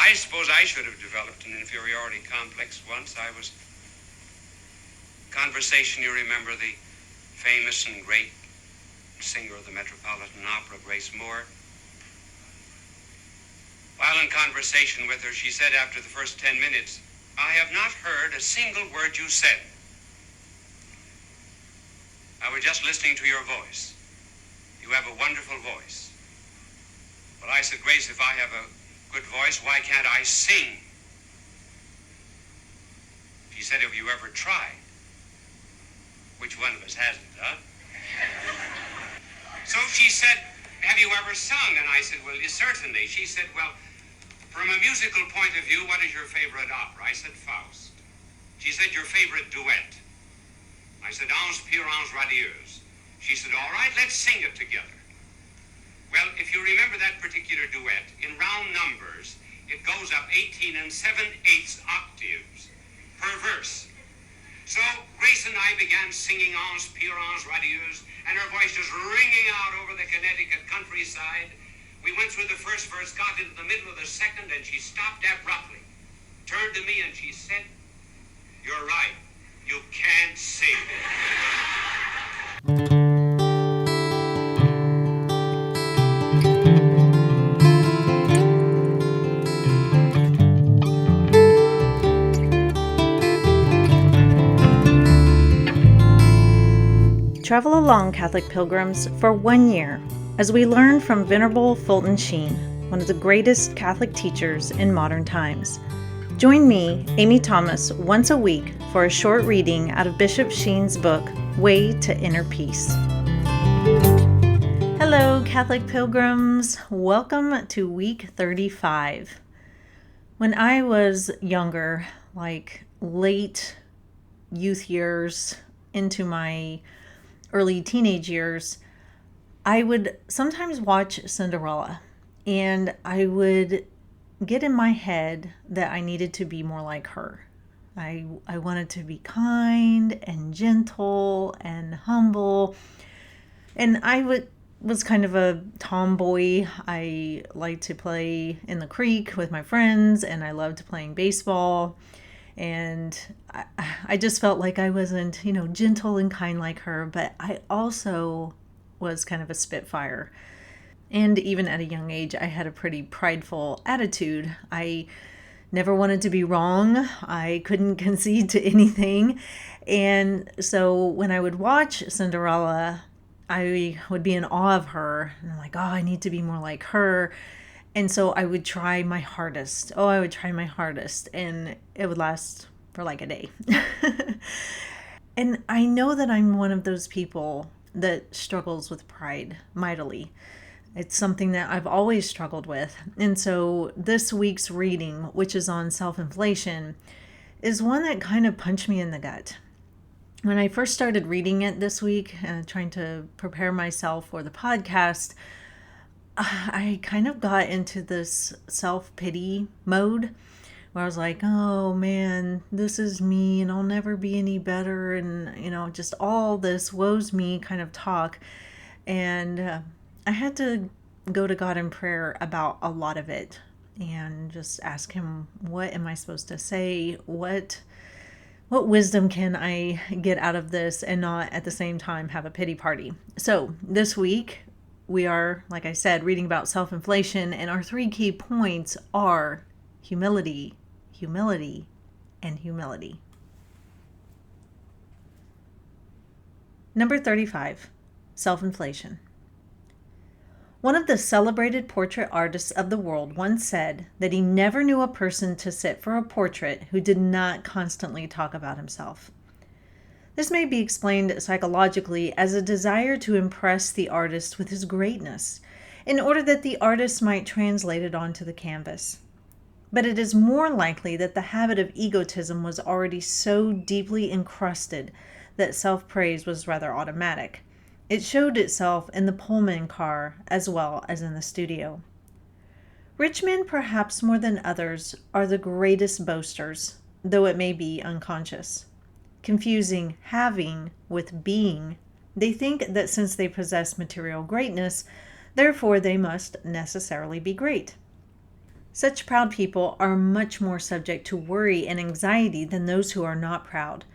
I suppose I should have developed an inferiority complex once. I was... Conversation, you remember the famous and great singer of the Metropolitan Opera, Grace Moore? While in conversation with her, she said after the first 10 minutes, "I have not heard a single word you said. I was just listening to your voice. You have a wonderful voice." Well, I said, "Grace, if I have a good voice, why can't I sing?" She said, "Have you ever tried?" Which one of us hasn't, huh? So she said, "Have you ever sung?" And I said, "Well, certainly." She said, "Well, from a musical point of view, what is your favorite opera?" I said, "Faust." She said, "Your favorite duet?" I said, "Ange pur, ange radieuse." She said, "All right, let's sing it together." Well, if you remember that particular duet, in round numbers, it goes up 18 and 7/8 octaves per verse. So Grace and I began singing Ange pur, ange radieuse, and her voice just ringing out over the Connecticut countryside. We went through the first verse, got into the middle of the second, and she stopped abruptly, turned to me, and she said, "You're right, you can't sing." Travel along, Catholic pilgrims, for 1 year as we learn from Venerable Fulton Sheen, one of the greatest Catholic teachers in modern times. Join me, Amy Thomas, once a week for a short reading out of Bishop Sheen's book, Way to Inner Peace. Hello, Catholic pilgrims. Welcome to week 35. When I was younger, like late youth years into my early teenage years, I would sometimes watch Cinderella, and I would get in my head that I needed to be more like her. I wanted to be kind and gentle and humble, and was kind of a tomboy. I liked to play in the creek with my friends, and I loved playing baseball. And I just felt like I wasn't, gentle and kind like her, but I also was kind of a spitfire. And even at a young age, I had a pretty prideful attitude. I never wanted to be wrong. I couldn't concede to anything. And so when I would watch Cinderella, I would be in awe of her. And I'm like, oh, I need to be more like her. And so I would try my hardest. And it would last for like a day. And I know that I'm one of those people that struggles with pride mightily. It's something that I've always struggled with. And so this week's reading, which is on self-inflation, is one that kind of punched me in the gut. When I first started reading it this week, trying to prepare myself for the podcast, I kind of got into this self-pity mode where I was like, oh man, this is me and I'll never be any better. And, just all this woe's me kind of talk. And I had to go to God in prayer about a lot of it and just ask him, what am I supposed to say? What wisdom can I get out of this and not at the same time have a pity party? So this week, we are, like I said, reading about self-inflation, and our 3 key points are humility, humility, and humility. Number 35, self-inflation. One of the celebrated portrait artists of the world once said that he never knew a person to sit for a portrait who did not constantly talk about himself. This may be explained psychologically as a desire to impress the artist with his greatness, in order that the artist might translate it onto the canvas. But it is more likely that the habit of egotism was already so deeply encrusted that self-praise was rather automatic. It showed itself in the Pullman car as well as in the studio. Rich men, perhaps more than others, are the greatest boasters, though it may be unconscious. Confusing having with being, they think that since they possess material greatness, therefore they must necessarily be great. Such proud people are much more subject to worry and anxiety than those who are not proud,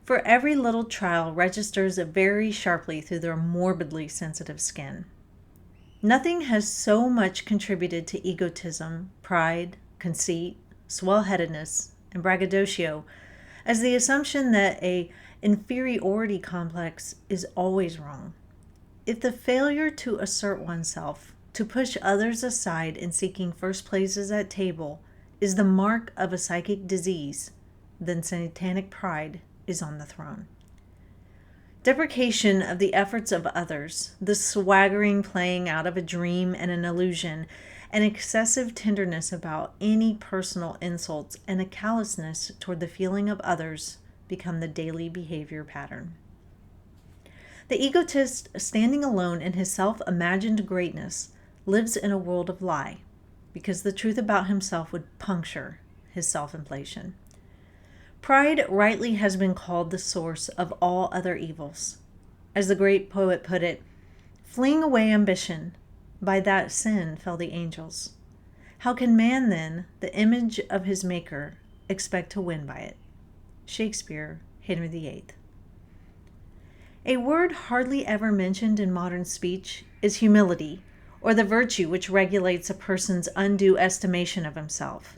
for every little trial registers very sharply through their morbidly sensitive skin. Nothing has so much contributed to egotism, pride, conceit, swell-headedness, and braggadocio as the assumption that an inferiority complex is always wrong. If the failure to assert oneself, to push others aside in seeking first places at table, is the mark of a psychic disease, then satanic pride is on the throne. Deprecation of the efforts of others, the swaggering playing out of a dream and an illusion, and excessive tenderness about any personal insults, and a callousness toward the feeling of others become the daily behavior pattern. The egotist, standing alone in his self-imagined greatness, lives in a world of lie, because the truth about himself would puncture his self-inflation. Pride rightly has been called the source of all other evils. As the great poet put it, "Fling away ambition, by that sin fell the angels. How can man then, the image of his maker, expect to win by it?" Shakespeare, Henry VIII. A word hardly ever mentioned in modern speech is humility, or the virtue which regulates a person's undue estimation of himself.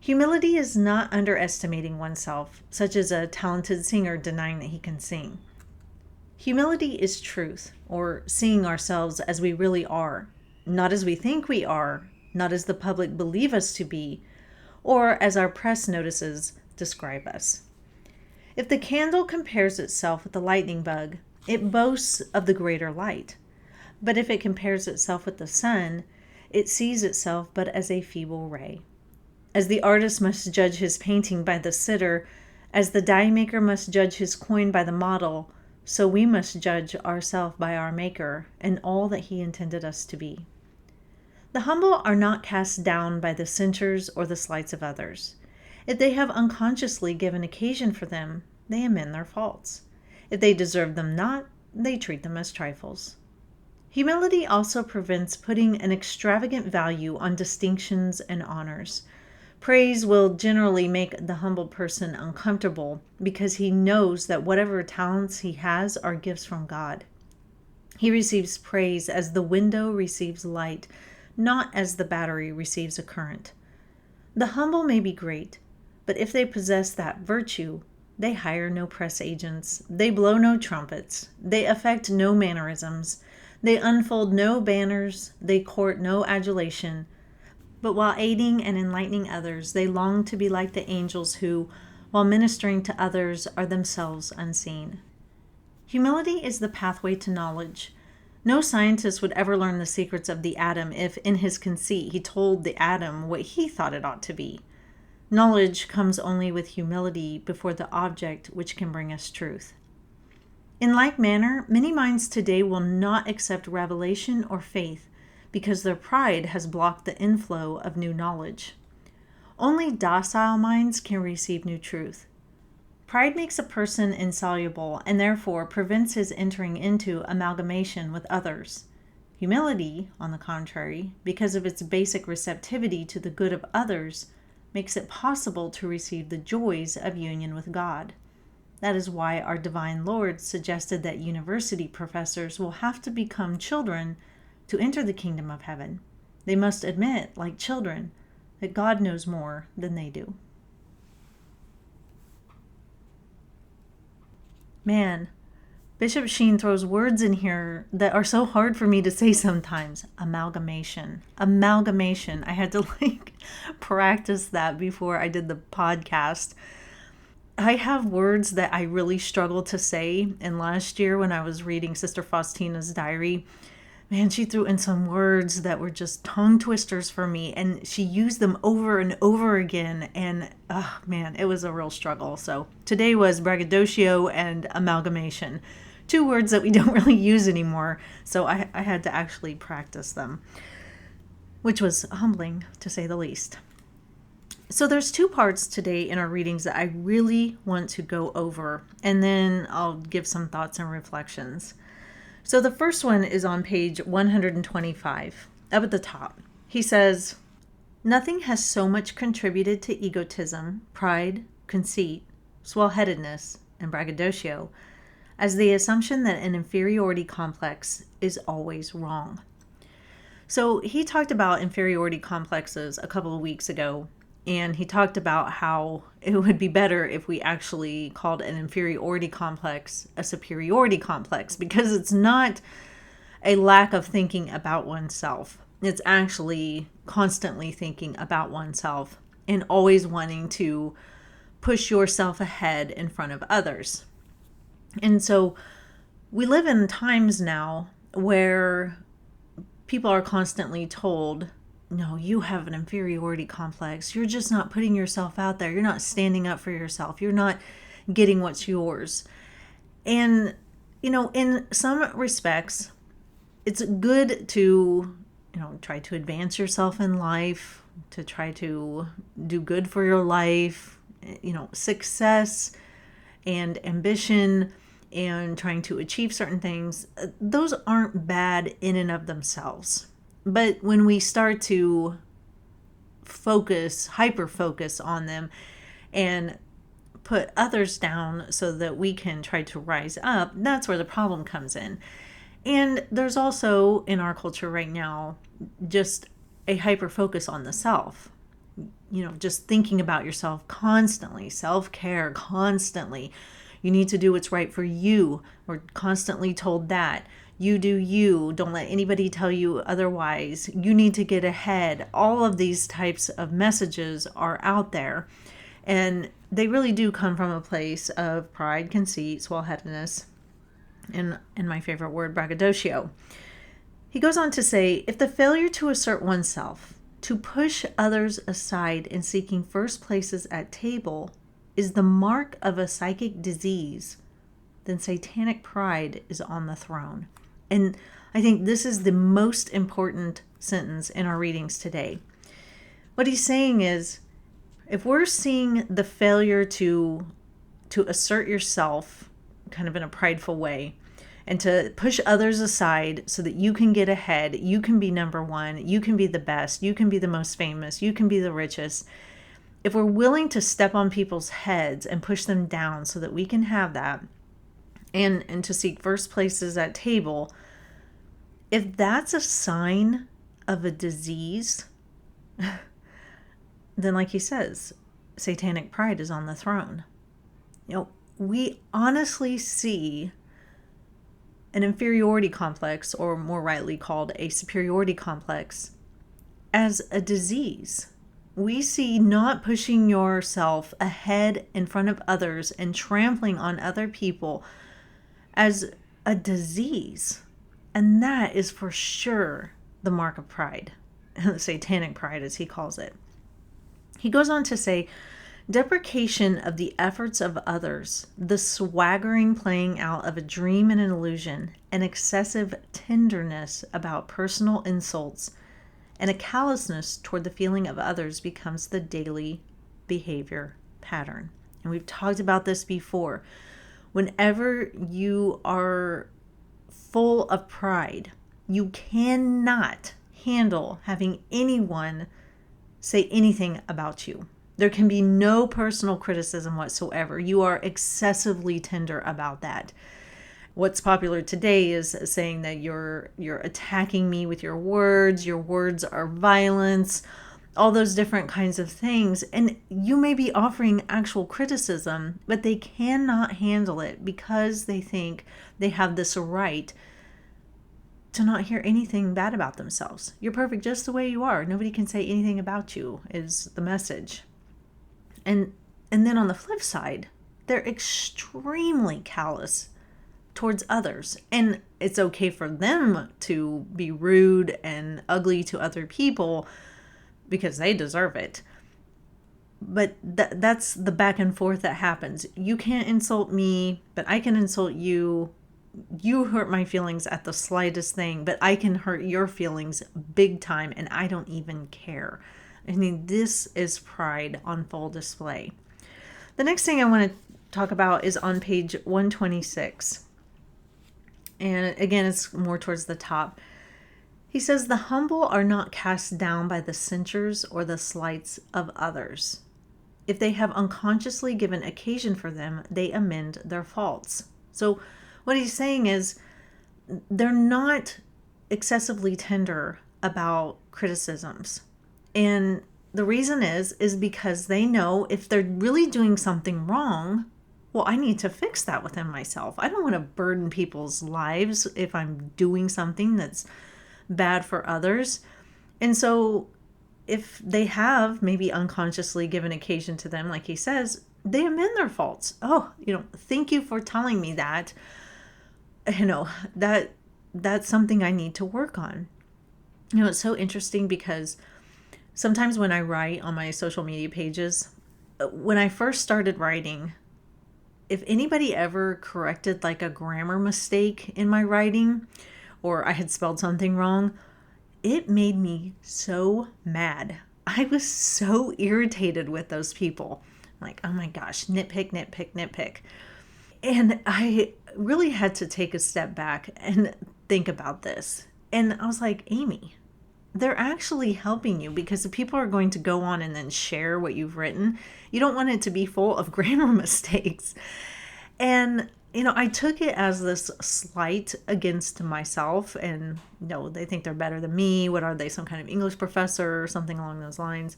Humility is not underestimating oneself, such as a talented singer denying that he can sing. Humility is truth, or seeing ourselves as we really are, not as we think we are, not as the public believe us to be, or as our press notices describe us. If the candle compares itself with the lightning bug, it boasts of the greater light. But if it compares itself with the sun, it sees itself but as a feeble ray. As the artist must judge his painting by the sitter, as the die maker must judge his coin by the model, so we must judge ourselves by our Maker and all that he intended us to be. The humble are not cast down by the censures or the slights of others. If they have unconsciously given occasion for them, they amend their faults. If they deserve them not, they treat them as trifles. Humility also prevents putting an extravagant value on distinctions and honors. Praise will generally make the humble person uncomfortable because he knows that whatever talents he has are gifts from God. He receives praise as the window receives light, not as the battery receives a current. The humble may be great, but if they possess that virtue, they hire no press agents, they blow no trumpets, they affect no mannerisms, they unfold no banners, they court no adulation. But while aiding and enlightening others, they long to be like the angels who, while ministering to others, are themselves unseen. Humility is the pathway to knowledge. No scientist would ever learn the secrets of the atom if, in his conceit, he told the atom what he thought it ought to be. Knowledge comes only with humility before the object which can bring us truth. In like manner, many minds today will not accept revelation or faith, because their pride has blocked the inflow of new knowledge. Only docile minds can receive new truth. Pride makes a person insoluble and therefore prevents his entering into amalgamation with others. Humility, on the contrary, because of its basic receptivity to the good of others, makes it possible to receive the joys of union with God. That is why our divine Lord suggested that university professors will have to become children to enter the kingdom of heaven. They must admit, like children, that God knows more than they do. Man, Bishop Sheen throws words in here that are so hard for me to say sometimes. Amalgamation. Amalgamation. I had to practice that before I did the podcast. I have words that I really struggled to say. And last year when I was reading Sister Faustina's diary, man, she threw in some words that were just tongue twisters for me, and she used them over and over again, and man, it was a real struggle. So today was braggadocio and amalgamation, two words that we don't really use anymore, so I had to actually practice them, which was humbling to say the least. So there's two parts today in our readings that I really want to go over, and then I'll give some thoughts and reflections. So the first one is on page 125, up at the top. He says, Nothing has so much contributed to egotism, pride, conceit, swell-headedness, and braggadocio as the assumption that an inferiority complex is always wrong. So he talked about inferiority complexes a couple of weeks ago, and he talked about how it would be better if we actually called an inferiority complex a superiority complex, because it's not a lack of thinking about oneself. It's actually constantly thinking about oneself and always wanting to push yourself ahead in front of others. And so we live in times now where people are constantly told, no, you have an inferiority complex. You're just not putting yourself out there. You're not standing up for yourself. You're not getting what's yours. And, in some respects, it's good to, try to advance yourself in life, to try to do good for your life, success and ambition and trying to achieve certain things. Those aren't bad in and of themselves. But when we start to hyper focus on them and put others down so that we can try to rise up, that's where the problem comes in. And there's also, in our culture right now, just a hyper focus on the self. Just thinking about yourself constantly, self-care constantly. You need to do what's right for you. We're constantly told that. You do you. Don't let anybody tell you otherwise. You need to get ahead. All of these types of messages are out there. And they really do come from a place of pride, conceit, swell-headedness, and my favorite word, braggadocio. He goes on to say, if the failure to assert oneself, to push others aside in seeking first places at table, is the mark of a psychic disease, then satanic pride is on the throne. And I think this is the most important sentence in our readings today. What he's saying is, if we're seeing the failure to assert yourself kind of in a prideful way, and to push others aside so that you can get ahead, you can be number one, you can be the best, you can be the most famous, you can be the richest. If we're willing to step on people's heads and push them down so that we can have that, and to seek first places at table, if that's a sign of a disease, then like he says, satanic pride is on the throne. We honestly see an inferiority complex, or more rightly called a superiority complex, as a disease. We see not pushing yourself ahead in front of others and trampling on other people as a disease. And that is for sure the mark of pride, satanic pride as he calls it. He goes on to say, deprecation of the efforts of others, the swaggering playing out of a dream and an illusion, an excessive tenderness about personal insults, and a callousness toward the feeling of others becomes the daily behavior pattern. And we've talked about this before. Whenever you are full of pride, you cannot handle having anyone say anything about you. There can be no personal criticism whatsoever. You are excessively tender about that. What's popular today is saying that you're attacking me with your words are violence, all those different kinds of things. And you may be offering actual criticism, but they cannot handle it because they think they have this right to not hear anything bad about themselves. You're perfect just the way you are. Nobody can say anything about you, is the message. And then on the flip side, they're extremely callous towards others. And it's okay for them to be rude and ugly to other people because they deserve it. But that's the back and forth that happens. You can't insult me, but I can insult you. You hurt my feelings at the slightest thing, but I can hurt your feelings big time, and I don't even care. I mean, this is pride on full display. The next thing I want to talk about is on page 126. And again, it's more towards the top. He says, the humble are not cast down by the censures or the slights of others. If they have unconsciously given occasion for them, they amend their faults. So what he's saying is they're not excessively tender about criticisms. And the reason is because they know if they're really doing something wrong, well, I need to fix that within myself. I don't want to burden people's lives if I'm doing something that's bad for others. And so if they have maybe unconsciously given occasion to them, like he says, they amend their faults. Oh, thank you for telling me that. That's something I need to work on. It's so interesting because sometimes when I write on my social media pages, when I first started writing, if anybody ever corrected like a grammar mistake in my writing, or I had spelled something wrong, it made me so mad. I was so irritated with those people. Like, oh my gosh, nitpick, nitpick, nitpick. And I really had to take a step back and think about this. And I was like, Amy, they're actually helping you, because if people are going to go on and then share what you've written, you don't want it to be full of grammar mistakes. And I took it as this slight against myself, and they think they're better than me. What are they, some kind of English professor or something along those lines?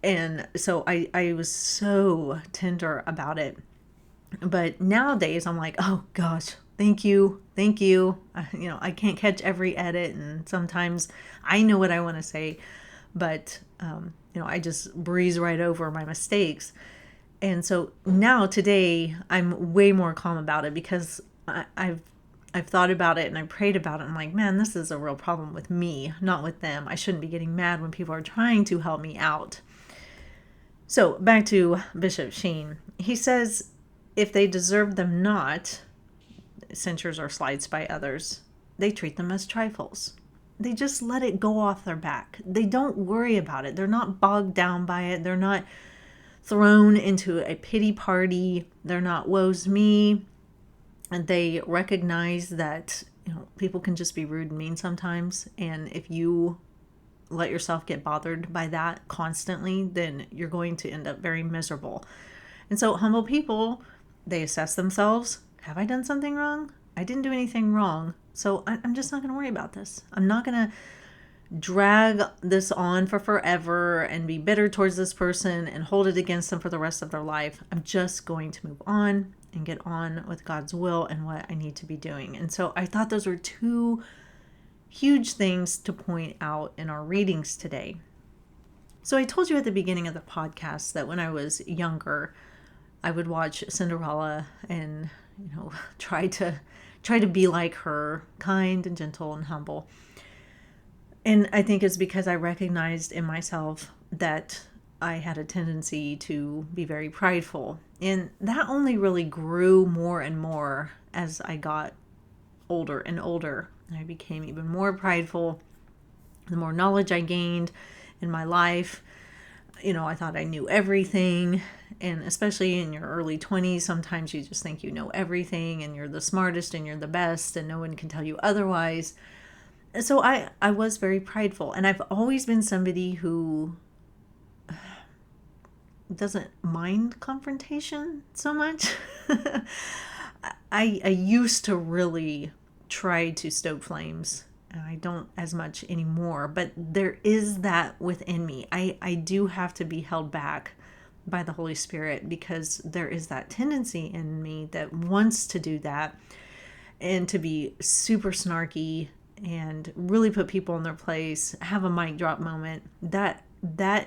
And so I was so tender about it. But nowadays I'm like, oh gosh, thank you. I can't catch every edit, and sometimes I know what I want to say, but I just breeze right over my mistakes. And so now today I'm way more calm about it, because I've thought about it and I prayed about it. I'm like, man, this is a real problem with me, not with them. I shouldn't be getting mad when people are trying to help me out. So back to Bishop Sheen. He says, if they deserve them not, censures or slights by others, they treat them as trifles. They just let it go off their back. They don't worry about it. They're not bogged down by it. They're not thrown into a pity party. They're not woe's me. And they recognize that people can just be rude and mean sometimes. And if you let yourself get bothered by that constantly, then you're going to end up very miserable. And so humble people, they assess themselves. Have I done something wrong? I didn't do anything wrong. So I'm just not going to worry about this. I'm not going to drag this on for forever and be bitter towards this person and hold it against them for the rest of their life. I'm just going to move on and get on with God's will and what I need to be doing. And so I thought those were two huge things to point out in our readings today. So I told you at the beginning of the podcast that when I was younger, I would watch Cinderella and try to be like her, kind and gentle and humble. And I think it's because I recognized in myself that I had a tendency to be very prideful. And that only really grew more and more as I got older and older. I became even more prideful. The more knowledge I gained in my life, I thought I knew everything. And especially in your early 20s, sometimes you just think you know everything and you're the smartest and you're the best and no one can tell you otherwise. So I was very prideful, and I've always been somebody who doesn't mind confrontation so much. I used to really try to stoke flames. I don't as much anymore, but there is that within me. I do have to be held back by the Holy Spirit, because there is that tendency in me that wants to do that and to be super snarky and really put people in their place, have a mic drop moment. That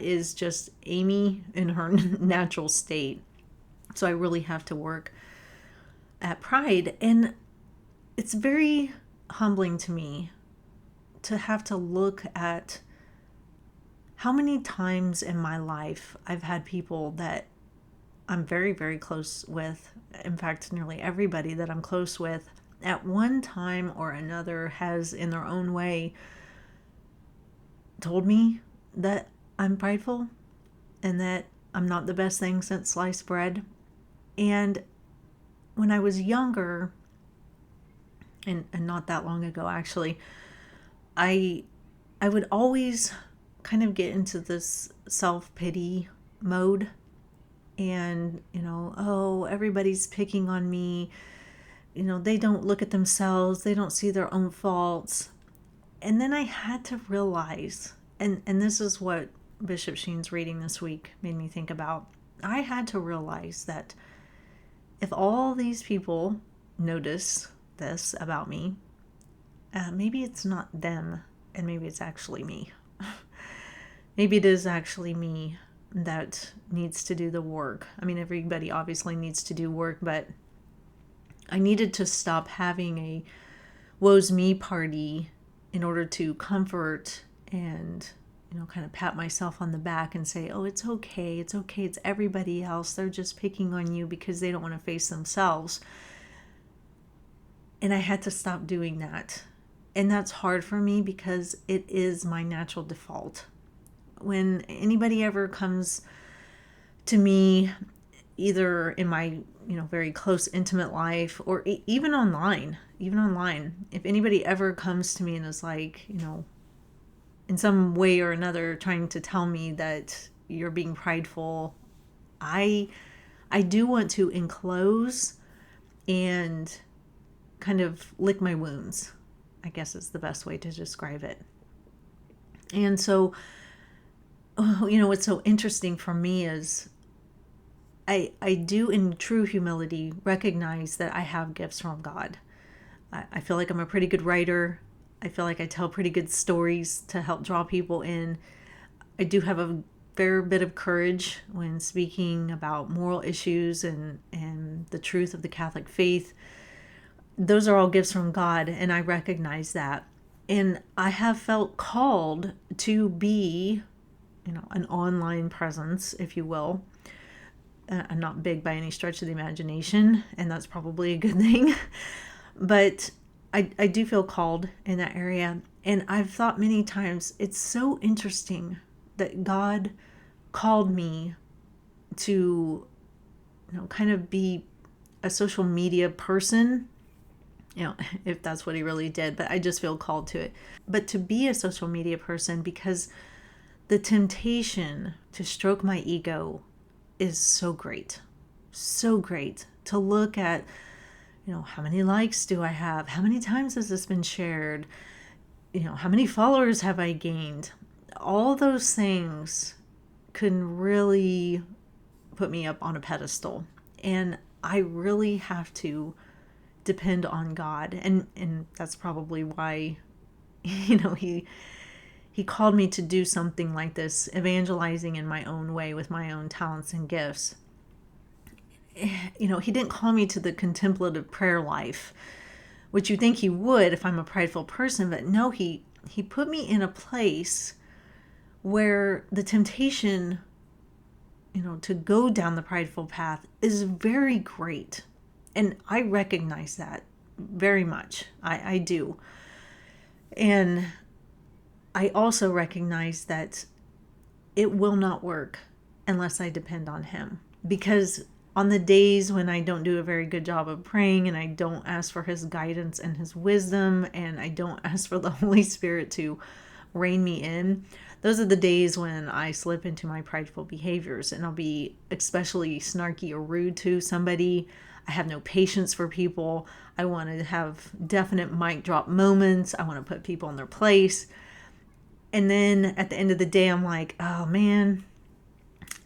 is just Amy in her natural state. So I really have to work at pride. And it's very humbling to me to have to look at how many times in my life I've had people that I'm very, very close with. In fact, nearly everybody that I'm close with at one time or another has, in their own way, told me that I'm prideful and that I'm not the best thing since sliced bread. And when I was younger, and not that long ago actually, I would always kind of get into this self-pity mode, and oh, everybody's picking on me. They don't look at themselves, they don't see their own faults. And then I had to realize, and this is what Bishop Sheen's reading this week made me think about. I had to realize that if all these people notice this about me, maybe it's not them, and maybe it's actually me. Maybe it is actually me that needs to do the work. I mean, everybody obviously needs to do work, but I needed to stop having a woe's me party in order to comfort and kind of pat myself on the back and say, oh, it's okay, it's everybody else, they're just picking on you because they don't want to face themselves. And I had to stop doing that. And that's hard for me because it is my natural default. When anybody ever comes to me, either in my very close intimate life, or even online, if anybody ever comes to me and is like, in some way or another trying to tell me that you're being prideful, I do want to enclose and kind of lick my wounds, I guess is the best way to describe it. And so, what's so interesting for me is I do, in true humility, recognize that I have gifts from God. I feel like I'm a pretty good writer. I feel like I tell pretty good stories to help draw people in. I do have a fair bit of courage when speaking about moral issues and the truth of the Catholic faith. Those are all gifts from God, and I recognize that. And I have felt called to be, an online presence, if you will. I'm not big by any stretch of the imagination, and that's probably a good thing. But I do feel called in that area. And I've thought many times, it's so interesting that God called me to, kind of be a social media person, if that's what he really did, but I just feel called to it. But to be a social media person, because the temptation to stroke my ego is so great to look at, how many likes do I have? How many times has this been shared? How many followers have I gained? All those things can really put me up on a pedestal. And I really have to depend on God. And that's probably why, he called me to do something like this, evangelizing in my own way with my own talents and gifts. He didn't call me to the contemplative prayer life, which you think he would if I'm a prideful person, but no, he put me in a place where the temptation, to go down the prideful path is very great. And I recognize that very much. I do. And I also recognize that it will not work unless I depend on him. Because on the days when I don't do a very good job of praying, and I don't ask for his guidance and his wisdom, and I don't ask for the Holy Spirit to rein me in, those are the days when I slip into my prideful behaviors, and I'll be especially snarky or rude to somebody. I have no patience for people. I want to have definite mic drop moments. I want to put people in their place. And then at the end of the day, I'm like, oh man,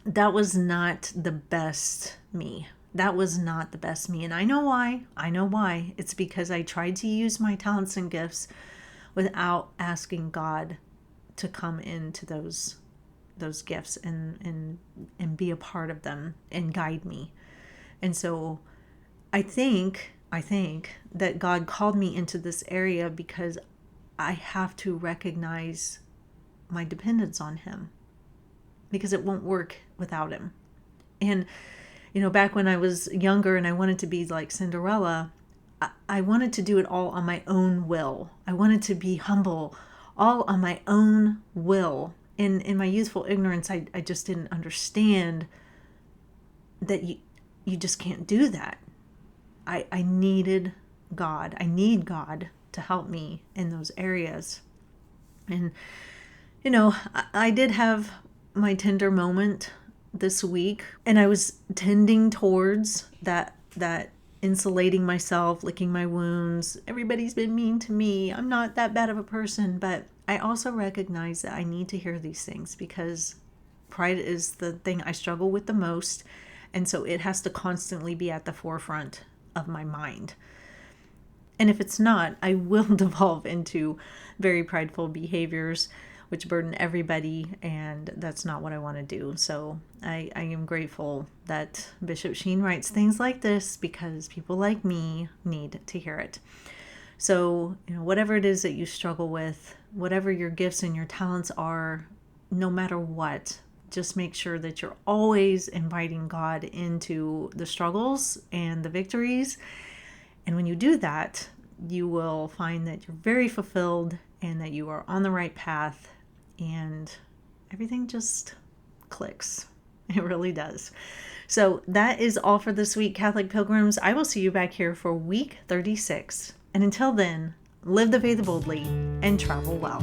that was not the best me. That was not the best me. And I know why. It's because I tried to use my talents and gifts without asking God to come into those gifts and be a part of them and guide me. And so I think that God called me into this area because I have to recognize my dependence on him, because it won't work without him. And, back when I was younger and I wanted to be like Cinderella, I wanted to do it all on my own will. I wanted to be humble, all on my own will. And in my youthful ignorance, I just didn't understand that you just can't do that. I needed God. I need God to help me in those areas. And, I did have my tender moment this week, and I was tending towards that insulating myself, licking my wounds. Everybody's been mean to me. I'm not that bad of a person, but I also recognize that I need to hear these things because pride is the thing I struggle with the most, and so it has to constantly be at the forefront of my mind. And if it's not, I will devolve into very prideful behaviors, which burden everybody, and that's not what I want to do. So I am grateful that Bishop Sheen writes things like this because people like me need to hear it. So, whatever it is that you struggle with, whatever your gifts and your talents are, no matter what, just make sure that you're always inviting God into the struggles and the victories. And when you do that, you will find that you're very fulfilled and that you are on the right path, and everything just clicks. It really does. So that is all for this week, Catholic Pilgrims. I will see you back here for week 36. And until then, live the faith boldly and travel well.